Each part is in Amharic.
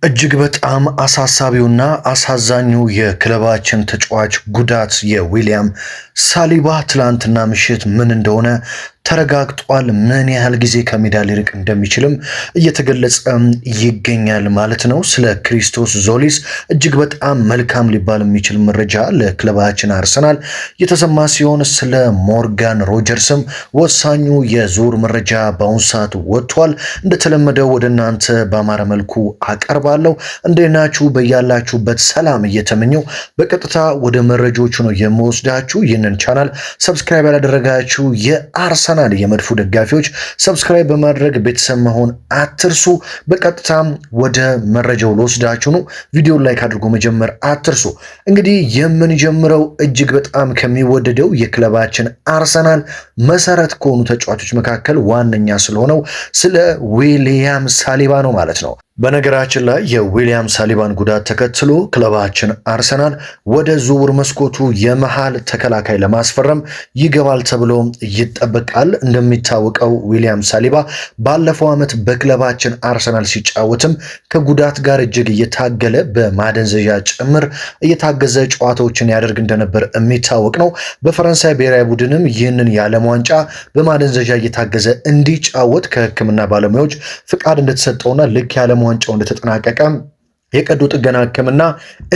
እጅግ በጣም አሳሳቢውና አሳዛኙ የክለባችን ተጫዋች ጉዳት የዊሊያም ሳሊባ ትላንትና ምሽት ምን እንደሆነ ተረጋግጧል። ምን ያህል ጊዜ ከሜዳ ሊርቅ እንደሚችልም እየተገለጸ ይገኛል ማለት ነው። ስለ ክሪስቶስ ዞሊስ እጅግ በጣም መልካም ሊባል የሚችል መረጃ ለክለባችን አርሰናል የተሰማ ሲሆን ስለ ሞርጋን ሮጀርስም ወሳኙ የዙር መረጃ በአሁኑ ሰዓት ወጥቷል። እንደተለመደው ወደ እናንተ በአማረ መልኩ አቀርባለሁ። እንደናችሁ በያላችሁበት ሰላም እየተመኘው በቀጥታ ወደ መረጃዎቹ ነው የምወስዳችሁ። ይህንን ቻናል ሰብስክራይብ ያላደረጋችሁ የአርሰናል የመድፉ ደጋፊዎች ሰብስክራይብ በማድረግ ቤተሰብ መሆን አትርሱ። በቀጥታም ወደ መረጃው ልወስዳችሁ ነው። ቪዲዮ ላይክ አድርጎ መጀመር አትርሱ። እንግዲህ የምንጀምረው እጅግ በጣም ከሚወደደው የክለባችን አርሰናል መሰረት ከሆኑ ተጫዋቾች መካከል ዋነኛ ስለሆነው ስለ ዊሊያም ሳሊባ ነው ማለት ነው። በነገራችን ላይ የዊሊያም ሳሊባን ጉዳት ተከትሎ ክለባችን አርሰናል ወደ ዝውውር መስኮቱ የመሃል ተከላካይ ለማስፈረም ይገባል ተብሎ ይጠበቃል። እንደሚታወቀው ዊሊያም ሳሊባ ባለፈው ዓመት በክለባችን አርሰናል ሲጫወትም ከጉዳት ጋር እጅግ እየታገለ በማደንዘዣ ጭምር እየታገዘ ጨዋታዎችን ያደርግ እንደነበር የሚታወቅ ነው። በፈረንሳይ ብሔራዊ ቡድንም ይህንን የዓለም ዋንጫ በማደንዘዣ እየታገዘ እንዲጫወት ከሕክምና ባለሙያዎች ፍቃድ እንደተሰጠውና ልክ የዓለም ዋንጫው እንደተጠናቀቀ የቀዶ ጥገና ሕክምና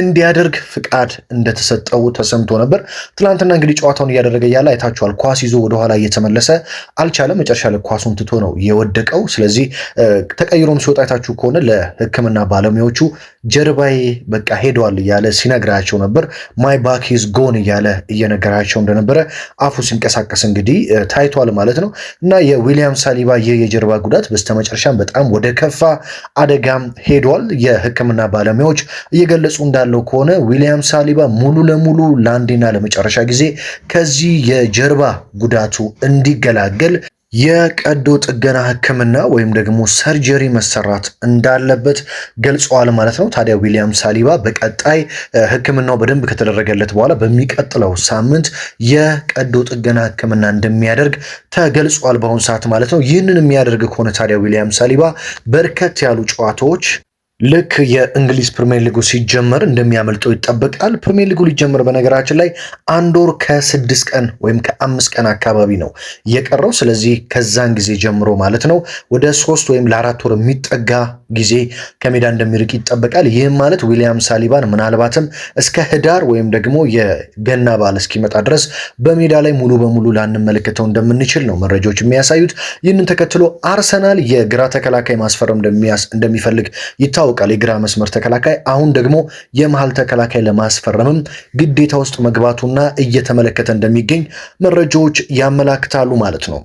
እንዲያደርግ ፍቃድ እንደተሰጠው ተሰምቶ ነበር። ትላንትና እንግዲህ ጨዋታውን እያደረገ ያለ አይታችኋል። ኳስ ይዞ ወደኋላ እየተመለሰ አልቻለም። መጨረሻ ላይ ኳሱን ትቶ ነው የወደቀው። ስለዚህ ተቀይሮም ሲወጣ አይታችሁ ከሆነ ለሕክምና ባለሙያዎቹ ጀርባዬ በቃ ሄደዋል እያለ ሲነግራቸው ነበር። ማይ ባክ ኢዝ ጎን እያለ እየነገራቸው እንደነበረ አፉ ሲንቀሳቀስ እንግዲህ ታይቷል ማለት ነው። እና የዊሊያም ሳሊባ ይህ የጀርባ ጉዳት በስተመጨረሻም በጣም ወደ ከፋ አደጋም ሄዷል። የሕክምና ባለሙያዎች እየገለጹ እንዳለው ከሆነ ዊሊያም ሳሊባ ሙሉ ለሙሉ ለአንዴና ለመጨረሻ ጊዜ ከዚህ የጀርባ ጉዳቱ እንዲገላገል የቀዶ ጥገና ህክምና ወይም ደግሞ ሰርጀሪ መሰራት እንዳለበት ገልጸዋል ማለት ነው። ታዲያ ዊሊያም ሳሊባ በቀጣይ ህክምናው በደንብ ከተደረገለት በኋላ በሚቀጥለው ሳምንት የቀዶ ጥገና ህክምና እንደሚያደርግ ተገልጿል በአሁኑ ሰዓት ማለት ነው። ይህንን የሚያደርግ ከሆነ ታዲያ ዊሊያም ሳሊባ በርከት ያሉ ጨዋታዎች ልክ የእንግሊዝ ፕሪሚየር ሊጉ ሲጀመር እንደሚያመልጠው ይጠበቃል። ፕሪሚየር ሊጉ ሊጀመር በነገራችን ላይ 1 ወር ከ6 ቀን ወይም ከ5 ቀን አካባቢ ነው የቀረው። ስለዚህ ከዛን ጊዜ ጀምሮ ማለት ነው ወደ 3 ወይም ለ4 ወር የሚጠጋ ጊዜ ከሜዳ እንደሚርቅ ይጠበቃል። ይህም ማለት ዊሊያም ሳሊባን ምናልባትም እስከ ህዳር ወይም ደግሞ የገና በዓል እስኪመጣ ድረስ በሜዳ ላይ ሙሉ በሙሉ ላንመለከተው እንደምንችል ነው መረጃዎች የሚያሳዩት። ይህንን ተከትሎ አርሰናል የግራ ተከላካይ ማስፈረም እንደሚፈልግ ይታወቃል። የግራ መስመር ተከላካይ አሁን ደግሞ የመሃል ተከላካይ ለማስፈረምም ግዴታ ውስጥ መግባቱና እየተመለከተ እንደሚገኝ መረጃዎች ያመላክታሉ ማለት ነው።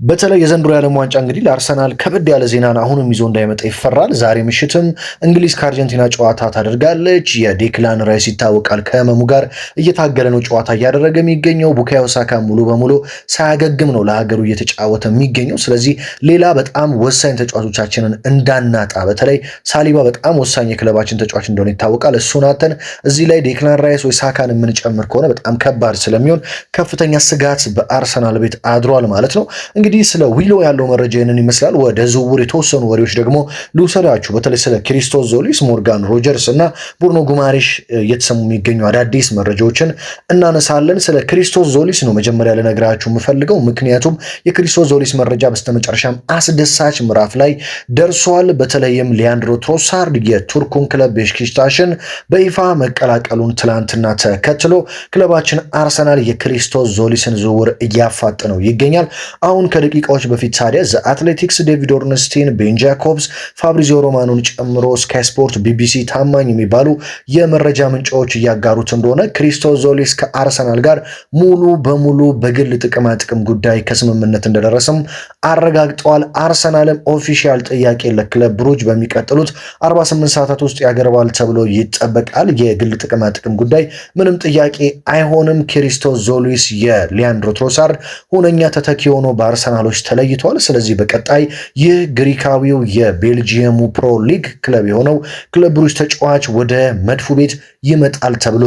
በተለይ የዘንድሮ የዓለም ዋንጫ እንግዲህ ለአርሰናል ከበድ ያለ ዜናን አሁንም ይዞ እንዳይመጣ ይፈራል። ዛሬ ምሽትም እንግሊዝ ከአርጀንቲና ጨዋታ ታደርጋለች። የዴክላን ራይስ ይታወቃል ከህመሙ ጋር እየታገለ ነው ጨዋታ እያደረገ የሚገኘው። ቡካዮ ሳካ ሙሉ በሙሉ ሳያገግም ነው ለሀገሩ እየተጫወተ የሚገኘው። ስለዚህ ሌላ በጣም ወሳኝ ተጫዋቾቻችንን እንዳናጣ፣ በተለይ ሳሊባ በጣም ወሳኝ የክለባችን ተጫዋች እንደሆነ ይታወቃል። እሱን አተን እዚህ ላይ ዴክላን ራይስ ወይ ሳካን የምንጨምር ከሆነ በጣም ከባድ ስለሚሆን ከፍተኛ ስጋት በአርሰናል ቤት አድሯል ማለት ነው። እንግዲህ ስለ ዊሎ ያለው መረጃ ይህንን ይመስላል። ወደ ዝውውር የተወሰኑ ወሬዎች ደግሞ ልውሰዳችሁ። በተለይ ስለ ክሪስቶስ ዞሊስ፣ ሞርጋን ሮጀርስ እና ቡርኖ ጉማሬሽ እየተሰሙ የሚገኙ አዳዲስ መረጃዎችን እናነሳለን። ስለ ክሪስቶስ ዞሊስ ነው መጀመሪያ ልነግራችሁ የምፈልገው፣ ምክንያቱም የክሪስቶስ ዞሊስ መረጃ በስተመጨረሻም አስደሳች ምዕራፍ ላይ ደርሷል። በተለይም ሊያንድሮ ትሮሳርድ የቱርኩን ክለብ ቤሽክታሽን በይፋ መቀላቀሉን ትላንትና ተከትሎ ክለባችን አርሰናል የክሪስቶስ ዞሊስን ዝውውር እያፋጠነው ይገኛል። አሁን ከደቂቃዎች በፊት ታዲያ ዘ አትሌቲክስ ዴቪድ ኦርንስቲን፣ ቤን ጃኮብስ፣ ፋብሪዚዮ ሮማኖን ጨምሮ ስካይ ስፖርት፣ ቢቢሲ ታማኝ የሚባሉ የመረጃ ምንጮች እያጋሩት እንደሆነ ክሪስቶስ ዞሊስ ከአርሰናል ጋር ሙሉ በሙሉ በግል ጥቅማ ጥቅም ጉዳይ ከስምምነት እንደደረሰም አረጋግጠዋል። አርሰናልም ኦፊሻል ጥያቄ ለክለብ ብሩጅ በሚቀጥሉት 48 ሰዓታት ውስጥ ያቀርባል ተብሎ ይጠበቃል። የግል ጥቅማ ጥቅም ጉዳይ ምንም ጥያቄ አይሆንም። ክሪስቶስ ዞሊስ የሊያንድሮ ትሮሳርድ ሁነኛ ተተኪ ሆኖ በአርሰናሎች ተለይቷል። ስለዚህ በቀጣይ ይህ ግሪካዊው የቤልጂየሙ ፕሮ ሊግ ክለብ የሆነው ክለብ ብሩጅ ተጫዋች ወደ መድፉ ቤት ይመጣል ተብሎ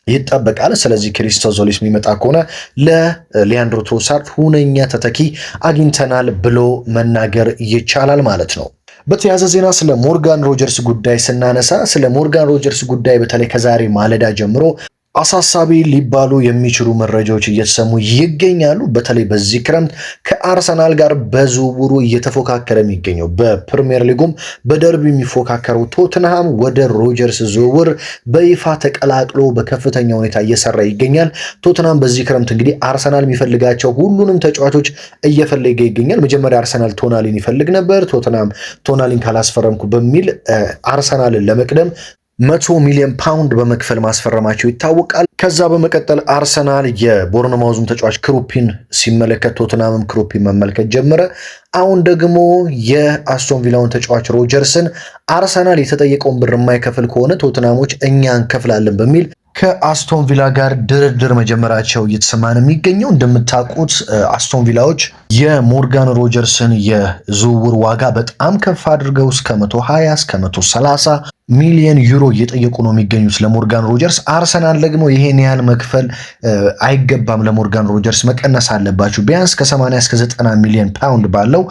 ይጠበቃል። ስለዚህ ክሪስቶስ ዞሊስ የሚመጣ ከሆነ ለሊያንድሮ ትሮሳርድ ሁነኛ ተተኪ አግኝተናል ብሎ መናገር ይቻላል ማለት ነው። በተያያዘ ዜና ስለ ሞርጋን ሮጀርስ ጉዳይ ስናነሳ ስለ ሞርጋን ሮጀርስ ጉዳይ በተለይ ከዛሬ ማለዳ ጀምሮ አሳሳቢ ሊባሉ የሚችሉ መረጃዎች እየተሰሙ ይገኛሉ። በተለይ በዚህ ክረምት ከአርሰናል ጋር በዝውውሩ እየተፎካከረ የሚገኘው በፕሪሚየር ሊጉም በደርቢ የሚፎካከረው ቶትንሃም ወደ ሮጀርስ ዝውውር በይፋ ተቀላቅሎ በከፍተኛ ሁኔታ እየሰራ ይገኛል። ቶትንሃም በዚህ ክረምት እንግዲህ አርሰናል የሚፈልጋቸው ሁሉንም ተጫዋቾች እየፈለገ ይገኛል። መጀመሪያ አርሰናል ቶናሊን ይፈልግ ነበር። ቶትንሃም ቶናሊን ካላስፈረምኩ በሚል አርሰናልን ለመቅደም 100 ሚሊዮን ፓውንድ በመክፈል ማስፈረማቸው ይታወቃል። ከዛ በመቀጠል አርሰናል የቦርንማውዙን ተጫዋች ክሩፒን ሲመለከት ቶትናምም ክሩፒን መመልከት ጀመረ። አሁን ደግሞ የአስቶን ቪላውን ተጫዋች ሮጀርስን አርሰናል የተጠየቀውን ብር የማይከፍል ከሆነ ቶትናሞች እኛ እንከፍላለን በሚል ከአስቶን ቪላ ጋር ድርድር መጀመራቸው እየተሰማ ነው የሚገኘው። እንደምታውቁት አስቶን ቪላዎች የሞርጋን ሮጀርስን የዝውውር ዋጋ በጣም ከፍ አድርገው እስከ 120 እስከ 130 ሚሊዮን ዩሮ እየጠየቁ ነው የሚገኙት ለሞርጋን ሮጀርስ። አርሰናል ደግሞ ይሄን ያህል መክፈል አይገባም፣ ለሞርጋን ሮጀርስ መቀነስ አለባችሁ፣ ቢያንስ ከ80 እስከ 90 ሚሊዮን ፓውንድ ባለው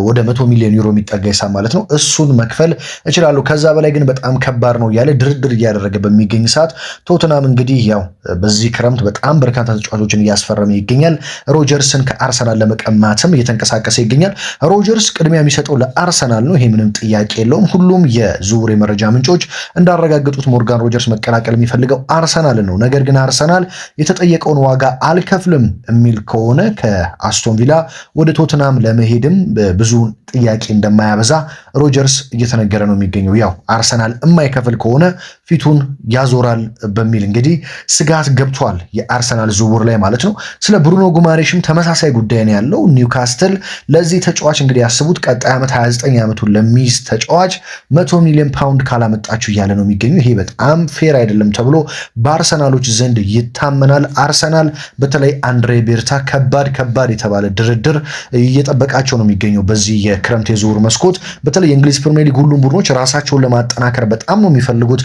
ወደ 100 ሚሊዮን ዩሮ የሚጠጋ ሂሳብ ማለት ነው፣ እሱን መክፈል እችላለሁ፣ ከዛ በላይ ግን በጣም ከባድ ነው እያለ ድርድር እያደረገ በሚገኝ ሰዓት ቶትናም እንግዲህ ያው በዚህ ክረምት በጣም በርካታ ተጫዋቾችን እያስፈረመ ይገኛል። ሮጀርስን ከአርሰናል ለመቀማትም እየተንቀሳቀሰ ይገኛል። ሮጀርስ ቅድሚያ የሚሰጠው ለአርሰናል ነው፣ ይሄ ምንም ጥያቄ የለውም። ሁሉም የዝውውር የመረጃ ምንጮች እንዳረጋገጡት ሞርጋን ሮጀርስ መቀላቀል የሚፈልገው አርሰናል ነው። ነገር ግን አርሰናል የተጠየቀውን ዋጋ አልከፍልም የሚል ከሆነ ከአስቶን ቪላ ወደ ቶትናም ለመሄድም ብዙ ጥያቄ እንደማያበዛ ሮጀርስ እየተነገረ ነው የሚገኘው። ያው አርሰናል የማይከፍል ከሆነ ፊቱን ያዞራል በሚል እንግዲህ ስጋት ገብቷል የአርሰናል ዝውውር ላይ ማለት ነው። ስለ ብሩኖ ጉማሬሽም ተመሳሳይ ጉዳይ ነው ያለው። ኒውካስትል ለዚህ ተጫዋች እንግዲህ ያስቡት ቀጣይ ዓመት 29 ዓመቱን ለሚይዝ ተጫዋች 100 ሚሊዮን ፓውንድ ካላመጣችሁ እያለ ነው የሚገኘው። ይሄ በጣም ፌር አይደለም ተብሎ በአርሰናሎች ዘንድ ይታመናል። አርሰናል በተለይ አንድሬ ቤርታ ከባድ የተባለ ድርድር እየጠበቃቸው ነው የሚገኘው በዚህ የክረምት የዝውውር መስኮት። በተለይ የእንግሊዝ ፕሪሚየር ሊግ ሁሉም ቡድኖች ራሳቸውን ለማጠናከር በጣም ነው የሚፈልጉት፣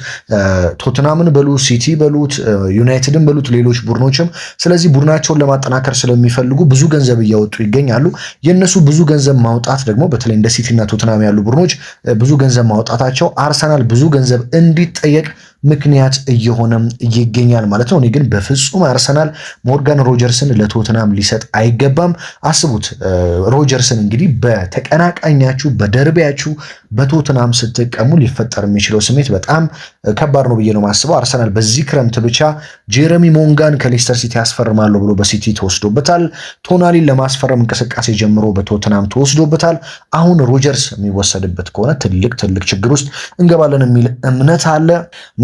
ቶትናምን በሉ ሲቲ በሉት ዩናይትድን በሉት ሌሎች ቡድኖችም። ስለዚህ ቡድናቸውን ለማጠናከር ስለሚፈልጉ ብዙ ገንዘብ እያወጡ ይገኛሉ። የነሱ ብዙ ገንዘብ ማውጣት ደግሞ በተለይ እንደ ሲቲ እና ቶትናም ያሉ ቡድኖች ብዙ ገንዘብ ማውጣታቸው አርሰናል ብዙ ገንዘብ እንዲጠየቅ ምክንያት እየሆነም ይገኛል ማለት ነው። እኔ ግን በፍጹም አርሰናል ሞርጋን ሮጀርስን ለቶትናም ሊሰጥ አይገባም። አስቡት ሮጀርስን እንግዲህ በተቀናቃኛችሁ በደርቢያችሁ በቶትናም ስትቀሙ ሊፈጠር የሚችለው ስሜት በጣም ከባድ ነው ብዬ ነው ማስበው። አርሰናል በዚህ ክረምት ብቻ ጄረሚ ሞንጋን ከሌስተር ሲቲ ያስፈርማለሁ ብሎ በሲቲ ተወስዶበታል። ቶናሊን ለማስፈረም እንቅስቃሴ ጀምሮ በቶትናም ተወስዶበታል። አሁን ሮጀርስ የሚወሰድበት ከሆነ ትልቅ ችግር ውስጥ እንገባለን የሚል እምነት አለ።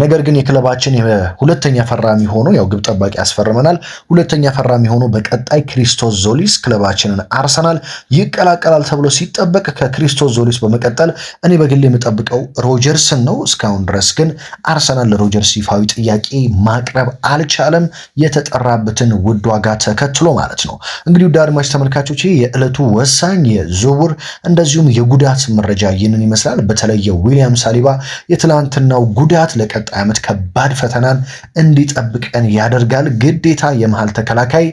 ነገር ግን የክለባችን ሁለተኛ ፈራሚ ሆኖ ያው ግብ ጠባቂ ያስፈርመናል። ሁለተኛ ፈራሚ ሆኖ በቀጣይ ክሪስቶስ ዞሊስ ክለባችንን አርሰናል ይቀላቀላል ተብሎ ሲጠበቅ ከክሪስቶስ ዞሊስ በመቀጠል እኔ በግሌ የምጠብቀው ሮጀርስን ነው። እስካሁን ድረስ ግን አርሰናል ለሮጀርስ ይፋዊ ጥያቄ ማቅረብ አልቻለም፣ የተጠራበትን ውድ ዋጋ ተከትሎ ማለት ነው። እንግዲህ ውድ አድማጭ ተመልካቾች የዕለቱ ወሳኝ የዝውውር እንደዚሁም የጉዳት መረጃ ይህንን ይመስላል። በተለይ የዊሊያም ሳሊባ የትላንትናው ጉዳት ለቀጣይ ዓመት ከባድ ፈተናን እንዲጠብቀን ያደርጋል። ግዴታ የመሃል ተከላካይ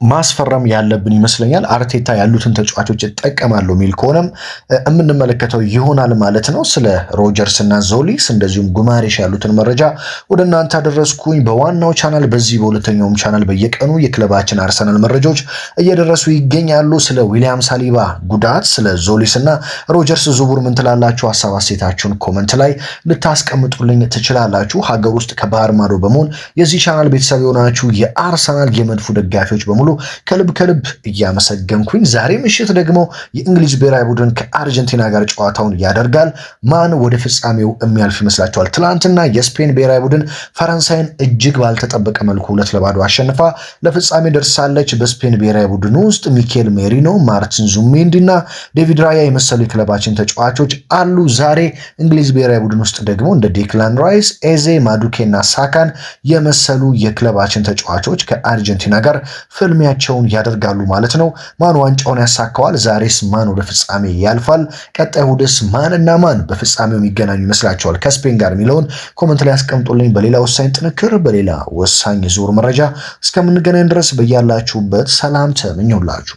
ማስፈረም ያለብን ይመስለኛል። አርቴታ ያሉትን ተጫዋቾች ይጠቀማሉ የሚል ከሆነም የምንመለከተው ይሆናል ማለት ነው። ስለ ሮጀርስ እና ዞሊስ እንደዚሁም ጉማሬሽ ያሉትን መረጃ ወደ እናንተ አደረስኩኝ በዋናው ቻናል። በዚህ በሁለተኛውም ቻናል በየቀኑ የክለባችን አርሰናል መረጃዎች እየደረሱ ይገኛሉ። ስለ ዊሊያም ሳሊባ ጉዳት፣ ስለ ዞሊስ እና ሮጀርስ ዝውውር ምን ትላላችሁ? ሀሳብ አስተያየታችሁን ኮመንት ላይ ልታስቀምጡልኝ ትችላላችሁ። ሀገር ውስጥ ከባህር ማዶ በመሆን የዚህ ቻናል ቤተሰብ የሆናችሁ የአርሰናል የመድፉ ደጋፊዎች በሙሉ ከልብ እያመሰገንኩኝ ዛሬ ምሽት ደግሞ የእንግሊዝ ብሔራዊ ቡድን ከአርጀንቲና ጋር ጨዋታውን ያደርጋል። ማን ወደ ፍጻሜው የሚያልፍ ይመስላችኋል? ትላንትና የስፔን ብሔራዊ ቡድን ፈረንሳይን እጅግ ባልተጠበቀ መልኩ 2-0 አሸንፋ ለፍጻሜ ደርሳለች። በስፔን ብሔራዊ ቡድን ውስጥ ሚኬል ሜሪኖ፣ ማርቲን ዙሜንዲ እና ዴቪድ ራያ የመሰሉ የክለባችን ተጫዋቾች አሉ። ዛሬ እንግሊዝ ብሔራዊ ቡድን ውስጥ ደግሞ እንደ ዴክላን ራይስ፣ ኤዜ፣ ማዱኬ እና ሳካን የመሰሉ የክለባችን ተጫዋቾች ከአርጀንቲና ጋር ፍልሚያቸውን ያደርጋሉ ማለት ነው። ማን ዋንጫውን ያሳካዋል? ዛሬስ ማን ወደ ፍጻሜ ያልፋል? ቀጣይ እሑድስ ማንና ማን በፍጻሜው የሚገናኙ ይመስላችኋል ከስፔን ጋር የሚለውን ኮመንት ላይ አስቀምጡልኝ። በሌላ ወሳኝ ጥንክር፣ በሌላ ወሳኝ የዝውውር መረጃ እስከምንገናኝ ድረስ በያላችሁበት ሰላም ተመኘሁላችሁ።